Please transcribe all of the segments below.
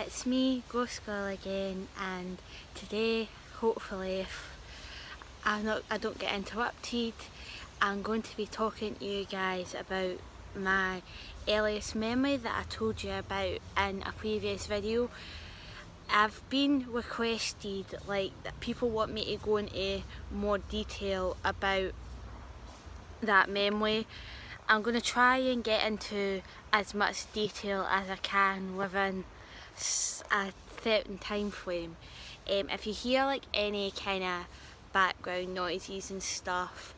it's me, Ghost Girl again, and today, hopefully, if I don't get interrupted, I'm going to be talking to you guys about my earliest memory that I told you about in a previous video. I've been requested, that people want me to go into more detail about that memory. I'm going to try and get into as much detail as I can within a certain time frame. If you hear any kind of background noises and stuff,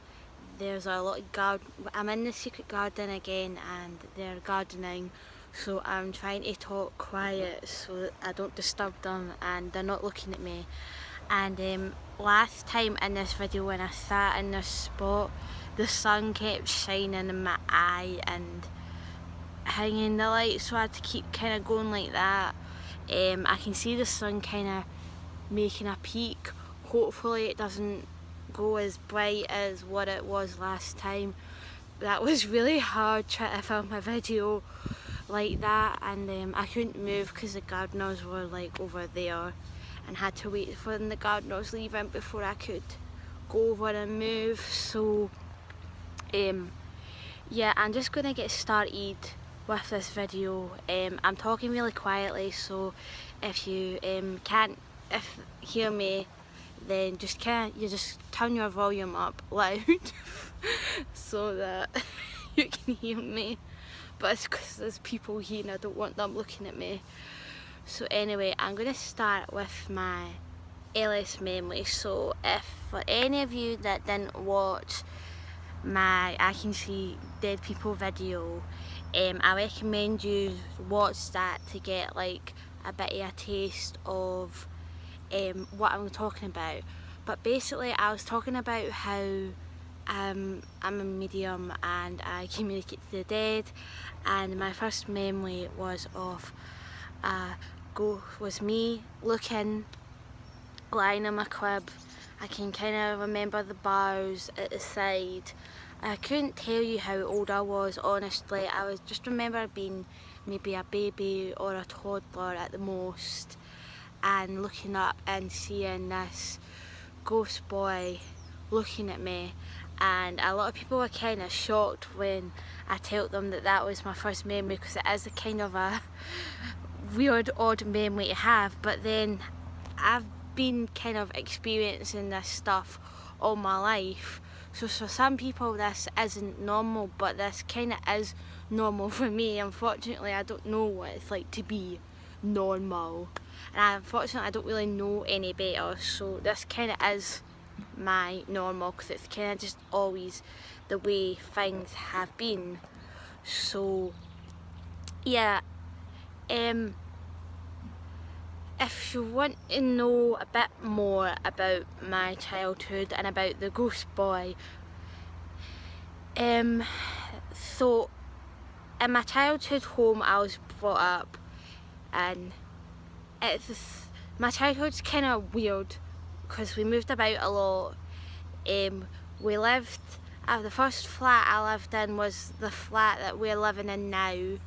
there's a lot of I'm in the secret garden again and they're gardening, so I'm trying to talk quiet so that I don't disturb them and they're not looking at me. And last time in this video when I sat in this spot, the sun kept shining in my eye and hanging the light, so I had to keep kind of going like that. I can see the sun kind of making a peak. Hopefully it doesn't go as bright as what it was last time. That was really hard trying to film a video like that, and I couldn't move because the gardeners were over there and had to wait for the gardeners leaving before I could go over and move. So yeah, I'm just gonna get started with this video. I'm talking really quietly, so if you can't hear me, then just turn your volume up loud so that you can hear me. But it's because there's people here and I don't want them looking at me. So anyway, I'm going to start with my earliest memory. So if for any of you that didn't watch my I Can See Dead People video, I recommend you watch that to get a bit of a taste of what I'm talking about. But basically I was talking about how I'm a medium and I communicate to the dead, and my first memory was of me looking, lying in my crib. I can kind of remember the bars at the side. I couldn't tell you how old I was, honestly. I just remember being maybe a baby or a toddler at the most, and looking up and seeing this ghost boy looking at me. And a lot of people were kind of shocked when I told them that that was my first memory, because it is a kind of a weird, odd memory to have. But then I've been kind of experiencing this stuff all my life, so for some people this isn't normal, but this kind of is normal for me. Unfortunately, I don't know what it's like to be normal, and unfortunately I don't really know any better, so this kind of is my normal, because it's kind of just always the way things have been. So yeah, if you want to know a bit more about my childhood and about the ghost boy, so in my childhood home I was brought up, and my childhood's kind of weird because we moved about a lot. We lived, the first flat I lived in was the flat that we're living in now.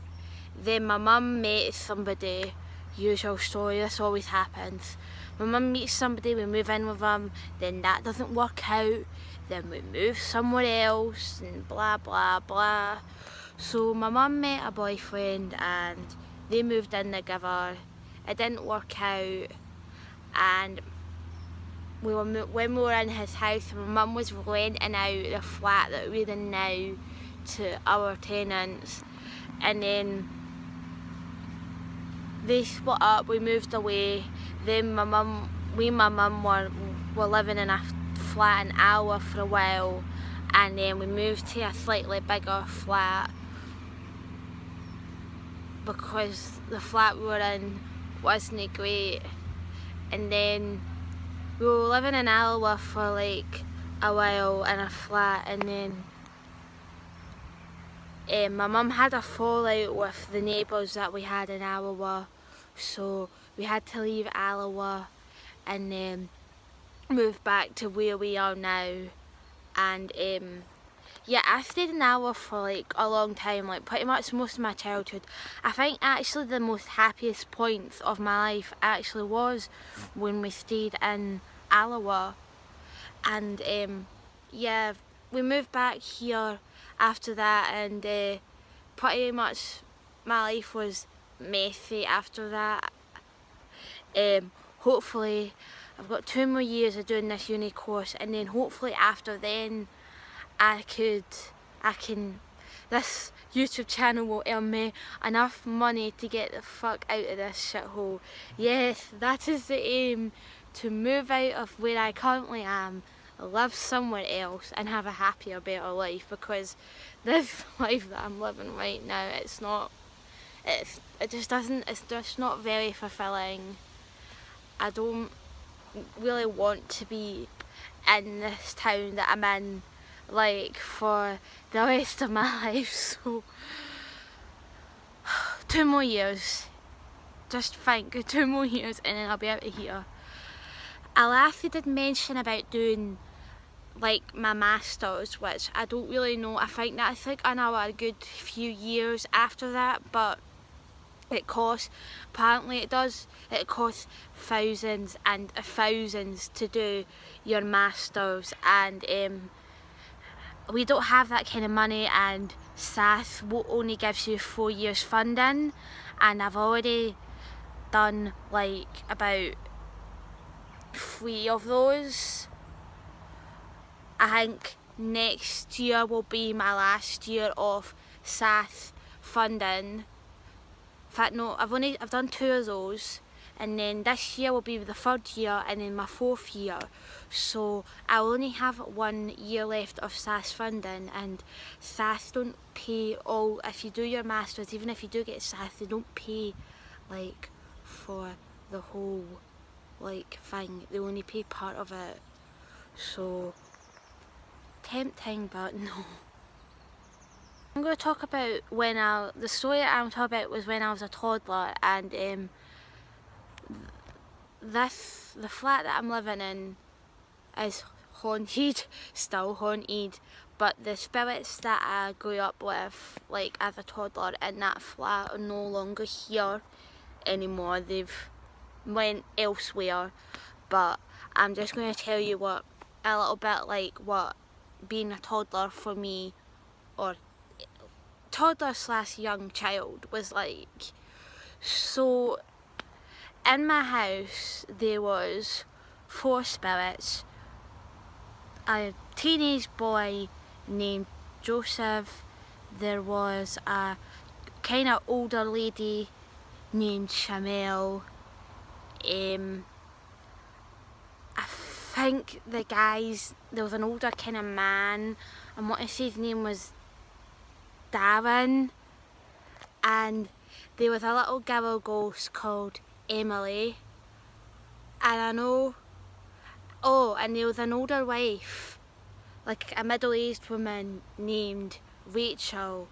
Then my mum met somebody. Usual story, this always happens. My mum meets somebody, we move in with them, then that doesn't work out, then we move somewhere else, and blah blah blah. So my mum met a boyfriend and they moved in together. It didn't work out, and when we were in his house, my mum was renting out the flat that we're in now to our tenants, and then they split up, we moved away. Then my mum were living in a flat in Alwa for a while, and then we moved to a slightly bigger flat because the flat we were in wasn't great. And then we were living in Alwa for a while in a flat, and then my mum had a fallout with the neighbours that we had in Alwa, so we had to leave Alwa and then move back to where we are now. And yeah, I stayed in Alwa for like a long time, like pretty much most of my childhood. I think actually the most happiest points of my life actually was when we stayed in Alwa, and yeah, we moved back here after that, and pretty much my life was messy after that. Hopefully I've got 2 more years of doing this uni course, and then hopefully after then I can, this YouTube channel will earn me enough money to get the fuck out of this shithole. Yes, that is the aim, to move out of where I currently am, live somewhere else and have a happier, better life, because this life that I'm living right now, it's just not very fulfilling. I don't really want to be in this town that I'm in like for the rest of my life, so 2 more years, just think, 2 more years and then I'll be out of here. Alatha did mention about doing like my masters, which I don't really know. I think that's like another good few years after that, but it costs, apparently it costs thousands and thousands to do your masters, and we don't have that kind of money, and SAS only gives you 4 years funding, and I've already done like about 3 of those. I think next year will be my last year of SAS funding. In fact, no, I've done 2 of those, and then this year will be the 3rd year and then my 4th year. So I only have 1 year left of SAS funding, and SAS don't pay all, if you do your masters, even if you do get SAS, they don't pay like for the whole like thing, they only pay part of it. So tempting, but no. I'm going to talk about the story that I'm talking about was when I was a toddler, and the flat that I'm living in is haunted, still haunted, but the spirits that I grew up with, like as a toddler in that flat, are no longer here anymore. They've went elsewhere, but I'm just going to tell you a little bit like what being a toddler for me, or toddler / young child, was like. So in my house there was 4 spirits: a teenage boy named Joseph, there was a kind of older lady named Shamel, I think there was an older kind of man, I want to say his name was Darren, and there was a little girl ghost called Emily, and and there was an older wife, like a middle-aged woman named Rachel.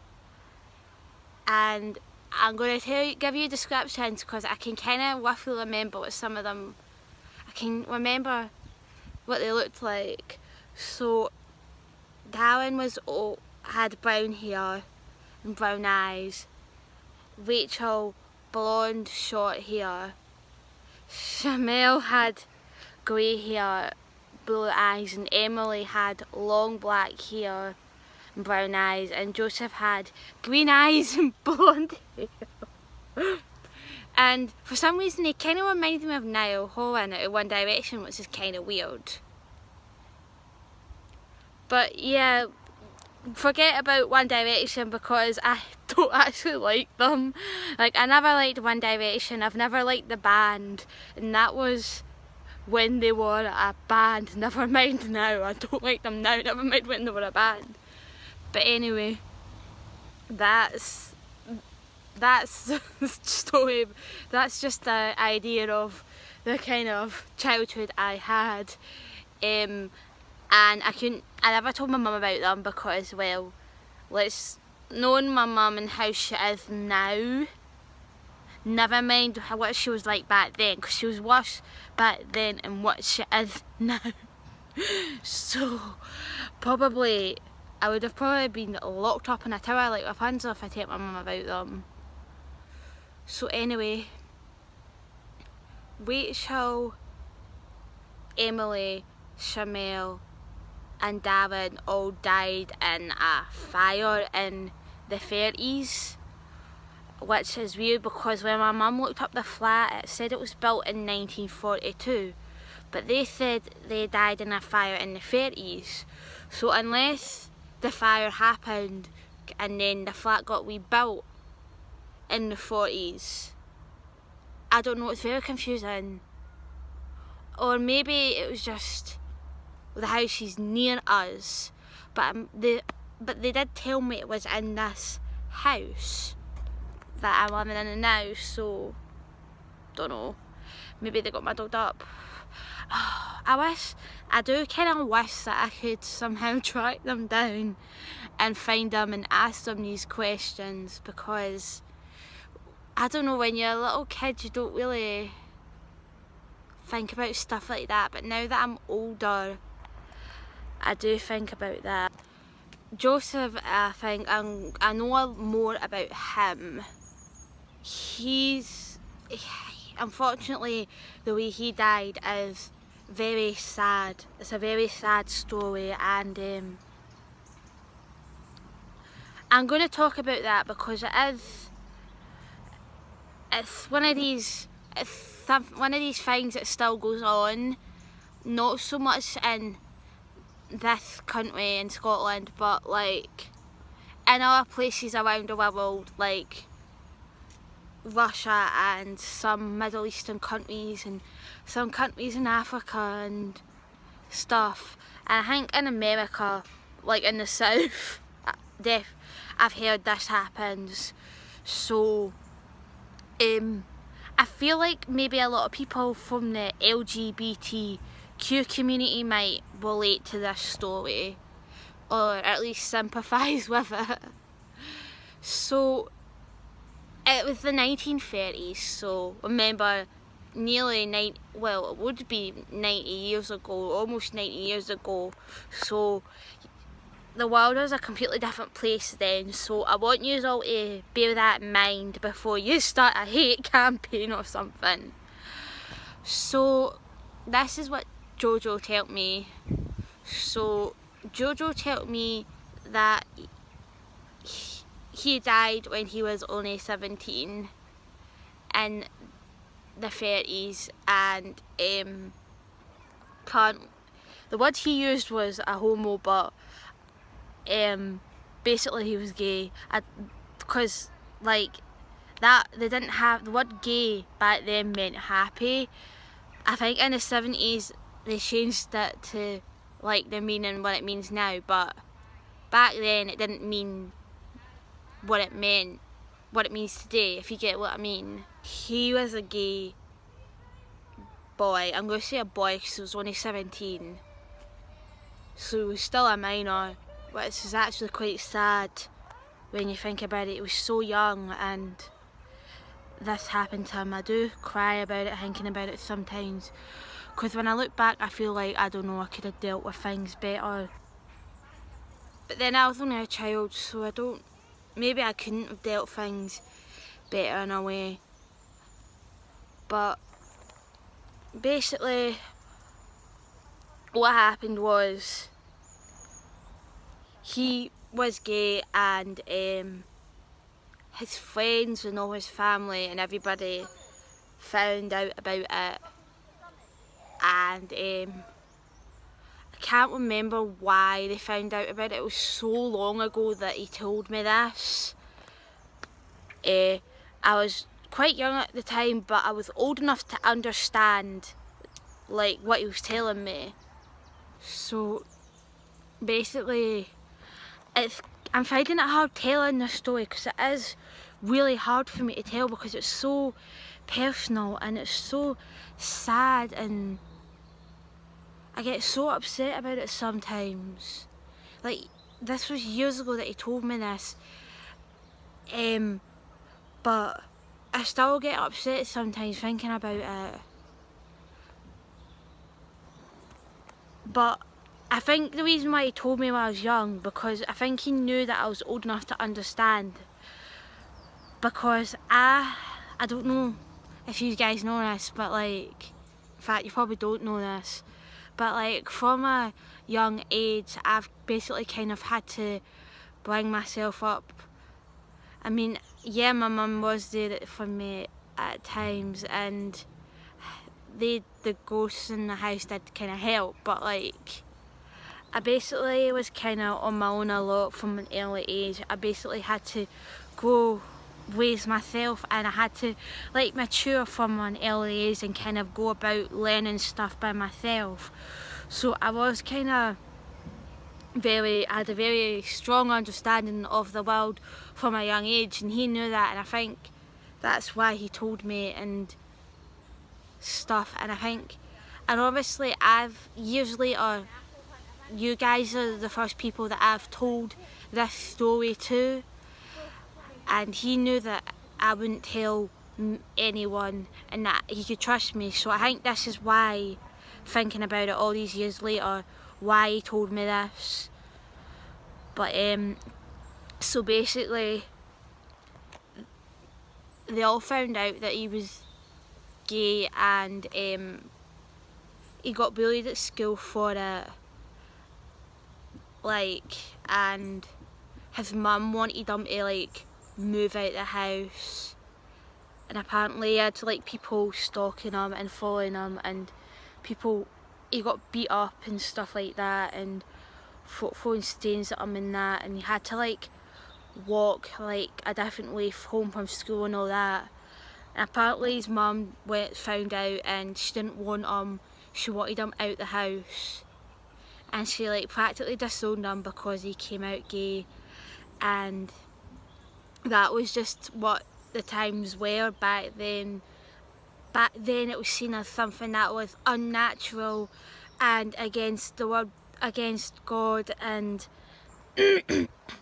And I'm going to give you descriptions because I can kind of roughly remember what some of them, I can remember what they looked like. So Darren had brown hair and brown eyes, Rachel blonde short hair, Shamel had grey hair, blue eyes, and Emily had long black hair and brown eyes, and Joseph had green eyes and blonde hair. And for some reason they kind of reminded me of Niall Horan out of One Direction, which is kind of weird. But yeah, forget about One Direction because I don't actually like them. Like, I never liked One Direction, I've never liked the band, and that was when they were a band. Never mind now, I don't like them now, never mind when they were a band. But anyway, that's the story, that's just the idea of the kind of childhood I had. And I never told my mum about them because, well, knowing my mum and how she is now, never mind what she was like back then, because she was worse back then than what she is now. So probably I would have probably been locked up in a tower like Rapunzel if I told my mum about them. So anyway, Rachel, Emily, Shamel and Darren all died in a fire in the 30s, which is weird because when my mum looked up the flat it said it was built in 1942, but they said they died in a fire in the 30s. So unless the fire happened and then the flat got rebuilt in the 40s, I don't know, it's very confusing. Or maybe it was just the house is near us, but they did tell me it was in this house that I'm living in now, so don't know, maybe they got muddled up. I do kind of wish that I could somehow track them down and find them and ask them these questions, because I don't know, when you're a little kid you don't really think about stuff like that, but now that I'm older I do think about that. Joseph, I think I know more about him. Unfortunately the way he died is very sad. It's a very sad story, and I'm going to talk about that because it's one of these things that still goes on, not so much in this country in Scotland, but like in other places around the world, like Russia and some Middle Eastern countries and some countries in Africa and stuff. And I think in America, like in the south, I've heard this happens. So I feel like maybe a lot of people from the LGBTQ community might relate to this story, or at least sympathise with it. So it was the 1930s, so remember, it would be 90 years ago, almost 90 years ago, so the world was a completely different place then. So I want you all to bear that in mind before you start a hate campaign or something. So this is what Jojo told me. So Jojo told me that he died when he was only 17 in the 30s, and the word he used was a homo, but basically he was gay, because like that, they didn't have the word gay back then meant happy. I think in the 70s they changed it to like the meaning what it means now, but back then it didn't mean what it means today, if you get what I mean. He was a gay boy. I'm going to say a boy because he was only 17, so he was still a minor, which is actually quite sad when you think about it. He was so young and this happened to him. I do cry about it, thinking about it sometimes, because when I look back I feel like, I don't know, I could have dealt with things better. But then I was only a child, so maybe I couldn't have dealt things better in a way. But basically what happened was, he was gay, and his friends and all his family and everybody found out about it, and I can't remember why they found out about it. It was so long ago that he told me this. I was quite young at the time, but I was old enough to understand like what he was telling me. So basically I'm finding it hard telling this story because it is really hard for me to tell, because it's so personal and it's so sad, and I get so upset about it sometimes. Like, this was years ago that he told me this, but I still get upset sometimes thinking about it. But I think the reason why he told me when I was young, because I think he knew that I was old enough to understand. Because I don't know if you guys know this, but like, in fact you probably don't know this, but like from a young age I've basically kind of had to bring myself up. I mean, yeah, my mum was there for me at times, and the ghosts in the house did kind of help, but like I basically was kind of on my own a lot from an early age. I basically had to go raise myself, and I had to like mature from an early age and kind of go about learning stuff by myself. So I was kind of I had a very strong understanding of the world from a young age, and he knew that, and I think that's why he told me and stuff. And I think, and obviously I've years later, you guys are the first people that I've told this story to, and he knew that I wouldn't tell anyone and that he could trust me. So I think this is why, thinking about it all these years later, why he told me this. But so basically they all found out that he was gay, and he got bullied at school for it, like, and his mum wanted him to like move out the house, and apparently he had like people stalking him and following him, and people, he got beat up and stuff like that, and throwing stains at him and that, and he had to like walk like a different way home from school and all that. And apparently his mum found out, and she didn't want him, she wanted him out the house, and she like practically disowned him because he came out gay. And that was just what the times were back then. Back then it was seen as something that was unnatural and against the word, against God, and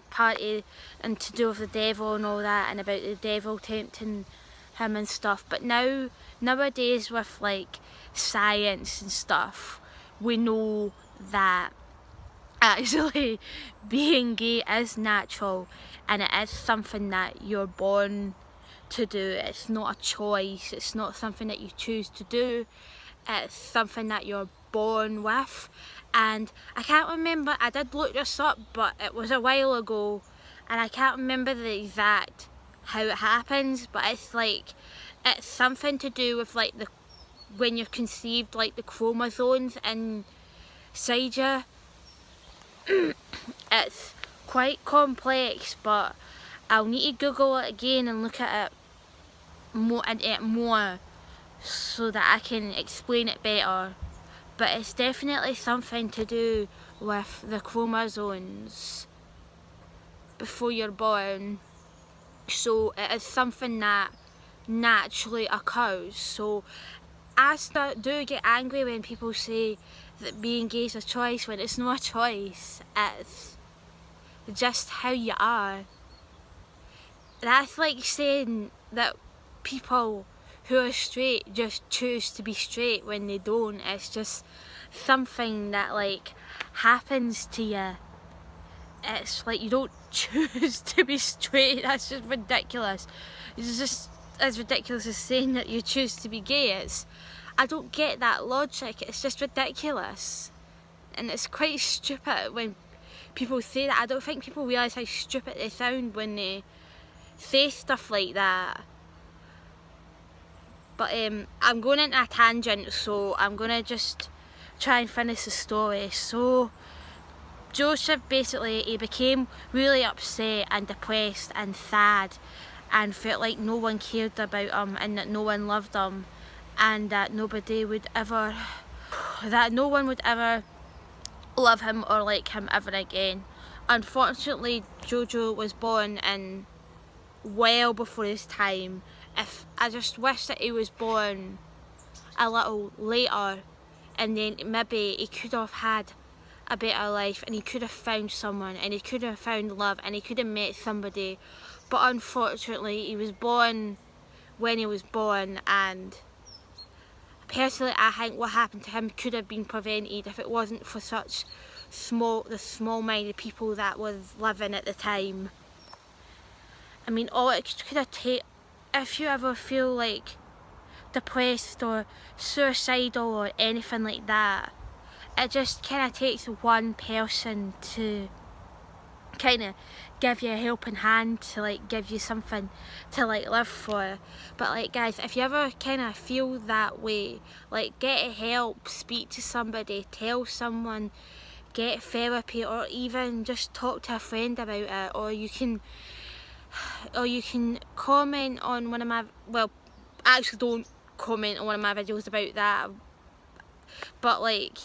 party and to do with the devil and all that, and about the devil tempting him and stuff. But nowadays with like science and stuff, we know that actually being gay is natural, and it is something that you're born to do. It's not a choice, it's not something that you choose to do, it's something that you're born with. And I can't remember, I did look this up, but it was a while ago, and I can't remember the exact how it happens, but it's like, it's something to do with like the, when you're conceived, like the chromosomes inside you. It's quite complex, but I'll need to Google it again and look at it more so that I can explain it better. But it's definitely something to do with the chromosomes before you're born. So it is something that naturally occurs. So I do get angry when people say that being gay is a choice, when it's not a choice, it's just how you are. That's like saying that people who are straight just choose to be straight when they don't. It's just something that like happens to you. It's like you don't choose to be straight. That's just ridiculous. It's just as ridiculous as saying that you choose to be gay. I don't get that logic. It's just ridiculous, and it's quite stupid when people say that. I don't think people realise how stupid they sound when they say stuff like that. But I'm going into a tangent, so I'm going to just try and finish the story. So Joseph basically, he became really upset and depressed and sad, and felt like no one cared about him, and that no one loved him, and that no one would ever love him or like him ever again. Unfortunately, Jojo was born in well before his time. If I just wish that he was born a little later, and then maybe he could have had a better life, and he could have found someone, and he could have found love, and he could have met somebody. But unfortunately he was born when he was born, and personally I think what happened to him could have been prevented if it wasn't for such the small-minded people that was living at the time. I mean, all it could have taken, if you ever feel like depressed or suicidal or anything like that, it just kind of takes one person to kind of give you a helping hand, to like give you something to like live for. But like guys, if you ever kind of feel that way, like get help, speak to somebody, tell someone, get therapy, or even just talk to a friend about it. Or you can comment on one of my, well, actually don't comment on one of my videos about that, but like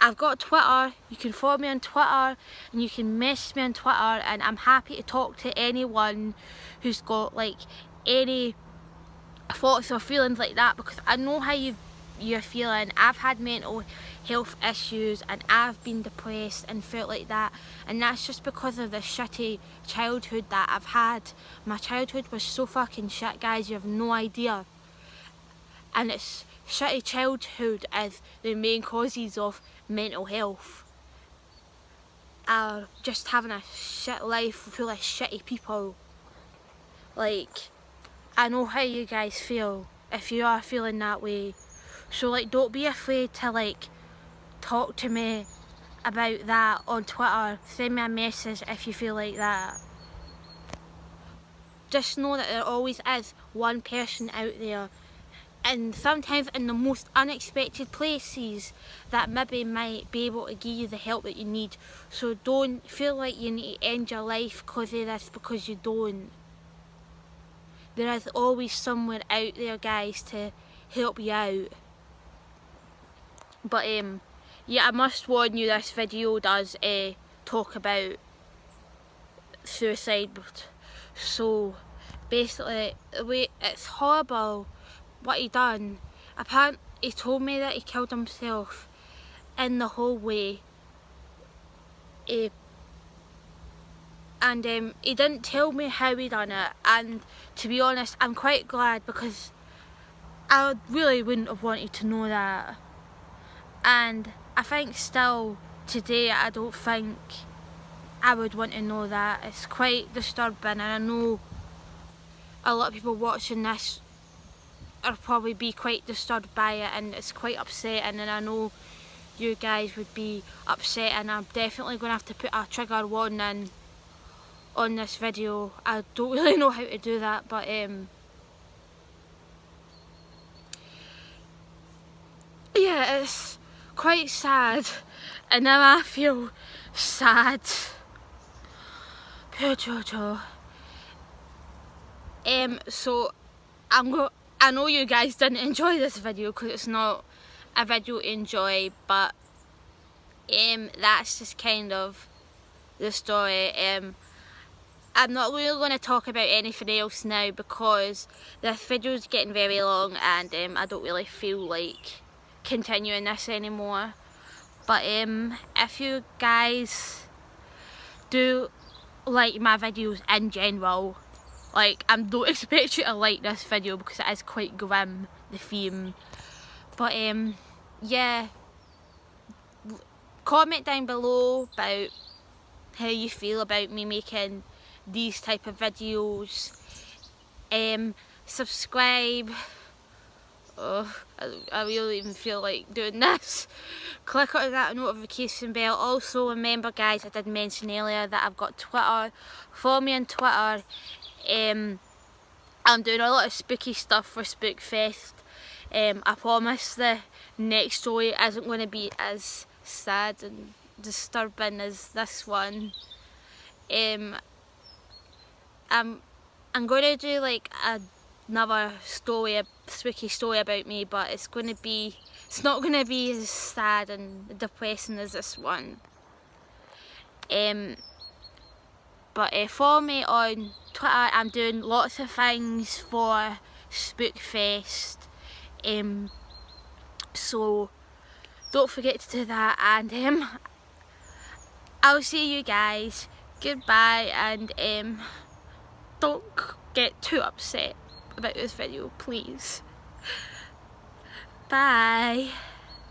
I've got Twitter, you can follow me on Twitter and you can message me on Twitter, and I'm happy to talk to anyone who's got like any thoughts or feelings like that, because I know how you're feeling. I've had mental health issues and I've been depressed and felt like that, and that's just because of the shitty childhood that I've had. My childhood was so fucking shit, guys, you have no idea. And it's shitty childhood is the main causes of mental health. Just having a shit life full of shitty people. Like, I know how you guys feel if you are feeling that way. So like, don't be afraid to like talk to me about that on Twitter. Send me a message if you feel like that. Just know that there always is one person out there, and sometimes in the most unexpected places, that maybe might be able to give you the help that you need. So don't feel like you need to end your life because of this, because you don't. There is always somewhere out there, guys, to help you out. But yeah, I must warn you, this video does talk about suicide. So basically, it's horrible what he done. Apparently he told me that he killed himself in the hallway, and he didn't tell me how he done it, and to be honest I'm quite glad, because I really wouldn't have wanted to know that. And I think still today I don't think I would want to know that. It's quite disturbing, and I know a lot of people watching this are probably be quite disturbed by it, and it's quite upsetting, and I know you guys would be upset, and I'm definitely going to have to put a trigger warning on this video. I don't really know how to do that, but yeah, it's quite sad, and now I feel sad. Poor Jojo. So I know you guys didn't enjoy this video because it's not a video to enjoy, but that's just kind of the story. I'm not really going to talk about anything else now because this video is getting very long, and I don't really feel like continuing this anymore. But if you guys do like my videos in general, like, I don't expect you to like this video because it is quite grim, the theme. But yeah, comment down below about how you feel about me making these type of videos. Subscribe. Oh, I really even feel like doing this. Click on that notification bell. Also remember, guys, I did mention earlier that I've got Twitter. Follow me on Twitter. I'm doing a lot of spooky stuff for Spookfest. I promise the next story isn't going to be as sad and disturbing as this one. I'm going to do like another story, a spooky story about me, but it's not going to be as sad and depressing as this one. But follow me on Twitter. I'm doing lots of things for Spookfest, so don't forget to do that, and I'll see you guys. Goodbye, and don't get too upset about this video, please. Bye.